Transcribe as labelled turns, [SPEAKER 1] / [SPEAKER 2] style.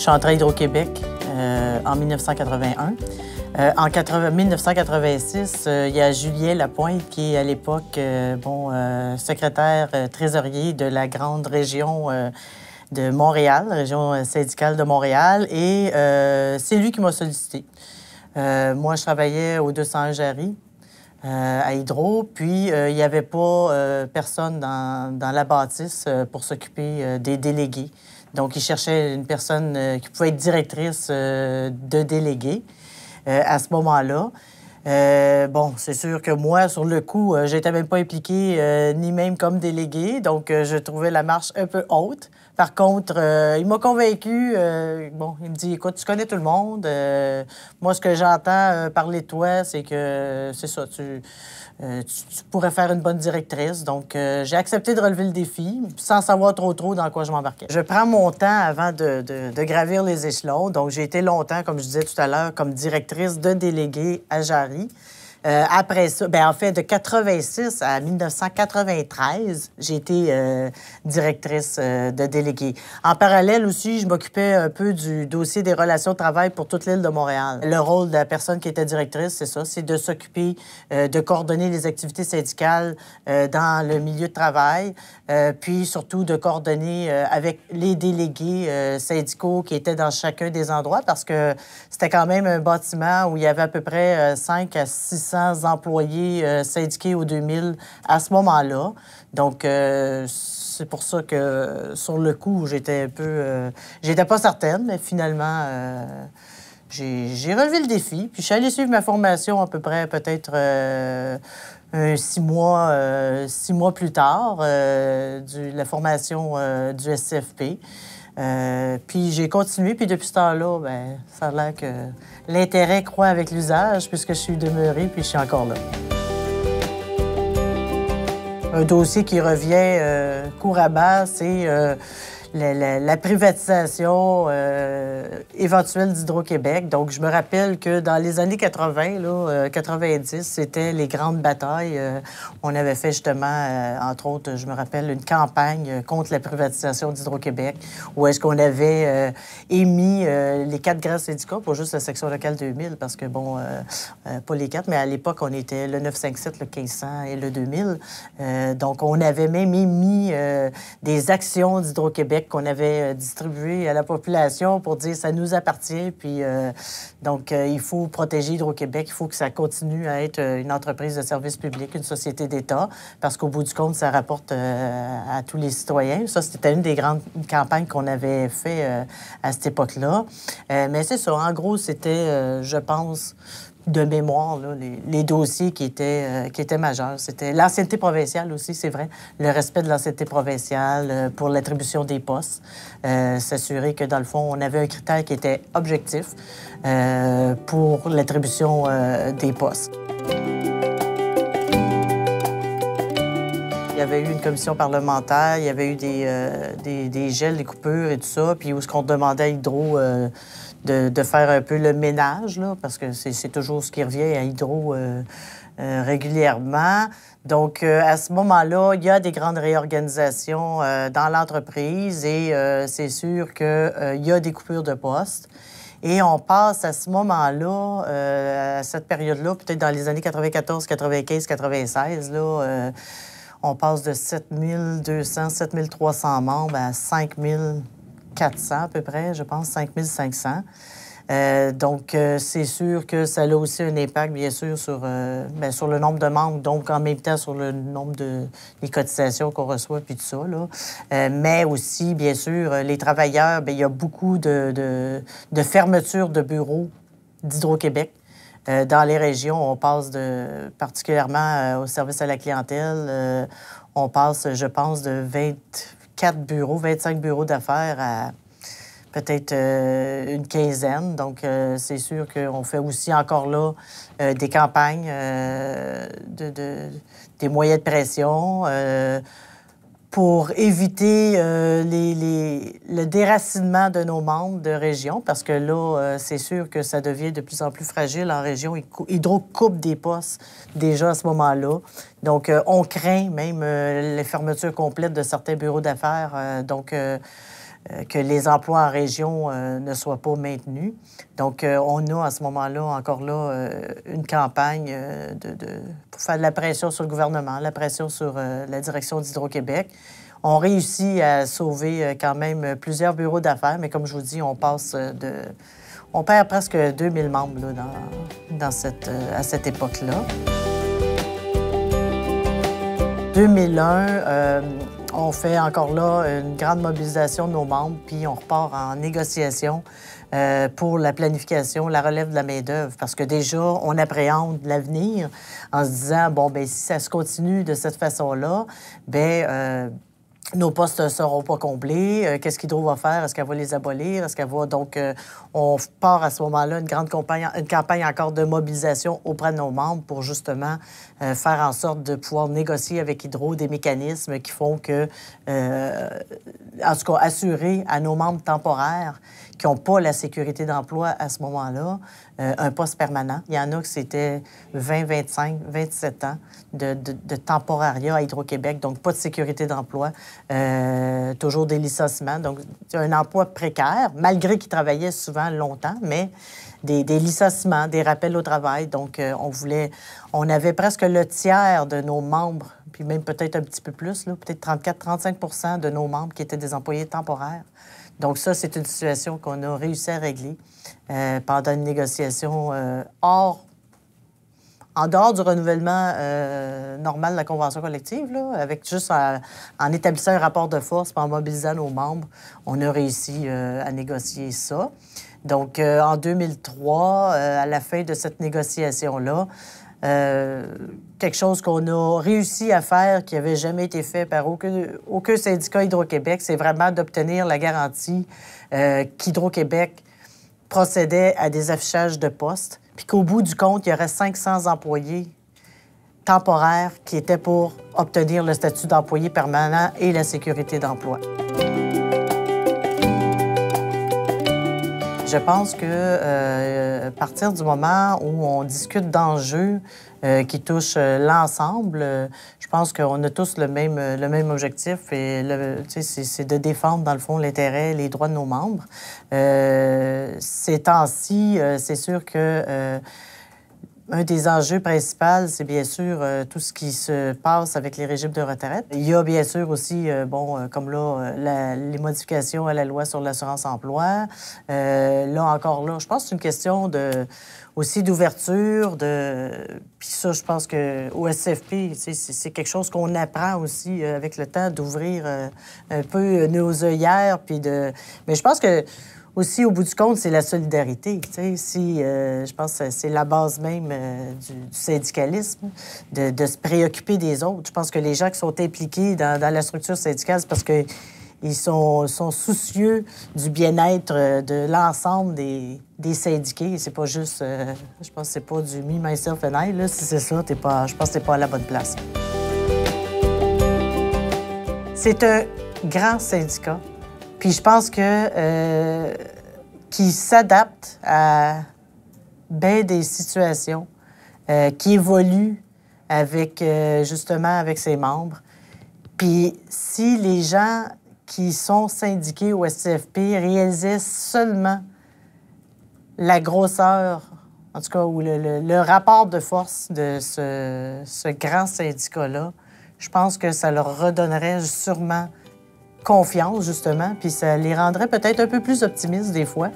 [SPEAKER 1] suis entrée à Hydro-Québec en 1981. En 1986, il y a Julien Lapointe qui est à l'époque secrétaire trésorier de la grande région de Montréal, région syndicale de Montréal, et c'est lui qui m'a sollicité. Moi, je travaillais au 201 Jarry à Hydro, puis il n'y avait pas personne dans la bâtisse pour s'occuper des délégués. Donc, il cherchait une personne qui pouvait être directrice de délégués à ce moment-là. Bon, c'est sûr que moi, sur le coup, j'étais même pas impliquée ni même comme déléguée, donc je trouvais la marche un peu haute. Par contre, il m'a convaincu. Bon, il me dit, écoute, tu connais tout le monde. Moi, ce que j'entends parler de toi, c'est que c'est ça, tu pourrais faire une bonne directrice. Donc, j'ai accepté de relever le défi sans savoir trop dans quoi je m'embarquais. Je prends mon temps avant de gravir les échelons. Donc, j'ai été longtemps, comme je disais tout à l'heure, comme directrice de délégué à Jarry. Après ça, bien, en fait, de 86 à 1993, j'ai été directrice de délégué. En parallèle aussi, je m'occupais un peu du dossier des relations de travail pour toute l'île de Montréal. Le rôle de la personne qui était directrice, c'est ça, c'est de s'occuper de coordonner les activités syndicales dans le milieu de travail, puis surtout de coordonner avec les délégués syndicaux qui étaient dans chacun des endroits, parce que c'était quand même un bâtiment où il y avait à peu près 5 à 600 employés syndiqués au 2000 à ce moment-là. Donc, c'est pour ça que, sur le coup, j'étais un peu... j'étais pas certaine, mais finalement, j'ai relevé le défi. Puis je suis allée suivre ma formation à peu près, peut-être 6 mois plus tard, la formation du SCFP. Puis j'ai continué, puis depuis ce temps-là, bien, ça a l'air que l'intérêt croît avec l'usage, puisque je suis demeurée, puis je suis encore là. Un dossier qui revient couramment, c'est la privatisation éventuelle d'Hydro-Québec. Donc, je me rappelle que dans les années 80, 90, c'était les grandes batailles. On avait fait justement, entre autres, je me rappelle, une campagne contre la privatisation d'Hydro-Québec, où est-ce qu'on avait émis les 4 grands syndicats, pas juste la section locale 2000, parce que, bon, pas les 4, mais à l'époque, on était le 957, le 1500 et le 2000. Donc, on avait même émis des actions d'Hydro-Québec qu'on avait distribué à la population pour dire ça nous appartient. Puis, donc, il faut protéger Hydro-Québec. Il faut que ça continue à être une entreprise de service public, une société d'État, parce qu'au bout du compte, ça rapporte à tous les citoyens. Ça, c'était une des grandes campagnes qu'on avait fait à cette époque-là. Mais c'est ça. En gros, c'était, je pense, de mémoire, là, les dossiers qui étaient majeurs. C'était l'ancienneté provinciale aussi, c'est vrai. Le respect de l'ancienneté provinciale pour l'attribution des postes. S'assurer que, dans le fond, on avait un critère qui était objectif pour l'attribution des postes. Il y avait eu une commission parlementaire, il y avait eu des gels, des coupures et tout ça, puis où ce qu'on demandait à Hydro de faire un peu le ménage, là, parce que c'est toujours ce qui revient à Hydro régulièrement. Donc, à ce moment-là, il y a des grandes réorganisations dans l'entreprise et c'est sûr qu'il y a des coupures de postes. Et on passe à ce moment-là, à cette période-là, peut-être dans les années 94, 95, 96, là, on passe de 7200, 7300 membres à 5400 à peu près, je pense, 5500. Donc, c'est sûr que ça a aussi un impact, bien sûr, sur le nombre de membres, donc en même temps sur le nombre des cotisations qu'on reçoit, puis tout ça, là. Mais aussi, bien sûr, les travailleurs, bien, il y a beaucoup de fermetures de bureaux d'Hydro-Québec. Dans les régions, on passe particulièrement au service à la clientèle, on passe, je pense, de 24 bureaux, 25 bureaux d'affaires à peut-être une quinzaine. Donc, c'est sûr qu'on fait aussi encore là des campagnes, des moyens de pression pour éviter le déracinement de nos membres de région, parce que là, c'est sûr que ça devient de plus en plus fragile en région. Hydro coupe des postes déjà à ce moment-là. Donc, on craint même les fermetures complètes de certains bureaux d'affaires. Donc, que les emplois en région ne soient pas maintenus. Donc, on a à ce moment-là, encore là, une campagne pour faire de la pression sur le gouvernement, la pression sur la direction d'Hydro-Québec. On réussit à sauver quand même plusieurs bureaux d'affaires, mais comme je vous dis, on perd presque 2000 membres là, à cette époque-là. 2001, on fait encore là une grande mobilisation de nos membres, puis on repart en négociation pour la planification, la relève de la main-d'œuvre, parce que déjà, on appréhende l'avenir en se disant, bon, bien, si ça se continue de cette façon-là, bien, nos postes ne seront pas comblés. Qu'est-ce qu'Hydro va faire? Est-ce qu'elle va les abolir? Est-ce qu'elle va... Donc, on part à ce moment-là une campagne encore de mobilisation auprès de nos membres pour justement faire en sorte de pouvoir négocier avec Hydro des mécanismes qui font que, en tout cas, assurer à nos membres temporaires qui n'ont pas la sécurité d'emploi à ce moment-là, un poste permanent. Il y en a que c'était 20, 25, 27 ans de temporariat à Hydro-Québec, donc pas de sécurité d'emploi, toujours des licenciements, donc un emploi précaire, malgré qu'ils travaillaient souvent longtemps, mais des licenciements, des rappels au travail. Donc, on avait presque le tiers de nos membres, puis même peut-être un petit peu plus, peut-être 34-35 % de nos membres qui étaient des employés temporaires. Donc ça, c'est une situation qu'on a réussi à régler pendant une négociation en dehors du renouvellement normal de la convention collective, là, avec juste en établissant un rapport de force et en mobilisant nos membres, on a réussi à négocier ça. Donc, en 2003, à la fin de cette négociation-là, quelque chose qu'on a réussi à faire qui n'avait jamais été fait par aucun syndicat Hydro-Québec, c'est vraiment d'obtenir la garantie qu'Hydro-Québec procédait à des affichages de postes, puis qu'au bout du compte, il y aurait 500 employés temporaires qui étaient pour obtenir le statut d'employé permanent et la sécurité d'emploi. Je pense que à partir du moment où on discute d'enjeux qui touchent l'ensemble, je pense qu'on a tous le même objectif et c'est de défendre, dans le fond, l'intérêt et les droits de nos membres. Ces temps-ci, c'est sûr que un des enjeux principaux, c'est bien sûr tout ce qui se passe avec les régimes de retraite. Il y a bien sûr aussi, comme là, les modifications à la loi sur l'assurance-emploi. Là, encore là, je pense que c'est une question aussi d'ouverture. Puis ça, je pense qu'au SFP, c'est quelque chose qu'on apprend aussi avec le temps, d'ouvrir un peu nos œillères. Mais je pense que aussi, au bout du compte, c'est la solidarité. Je pense que c'est la base même du syndicalisme, de se préoccuper des autres. Je pense que les gens qui sont impliqués dans la structure syndicale, c'est parce qu'ils sont soucieux du bien-être de l'ensemble des syndiqués. C'est pas juste... je pense que c'est pas du « me, myself and I ». Là. Si c'est ça, je pense que t'es pas à la bonne place. C'est un grand syndicat. Puis je pense qu'il s'adapte à bien des situations, qui évolue justement avec ses membres. Puis si les gens qui sont syndiqués au SCFP réalisaient seulement la grosseur, en tout cas, ou le rapport de force de ce grand syndicat-là, je pense que ça leur redonnerait sûrement confiance, justement, puis ça les rendrait peut-être un peu plus optimistes des fois.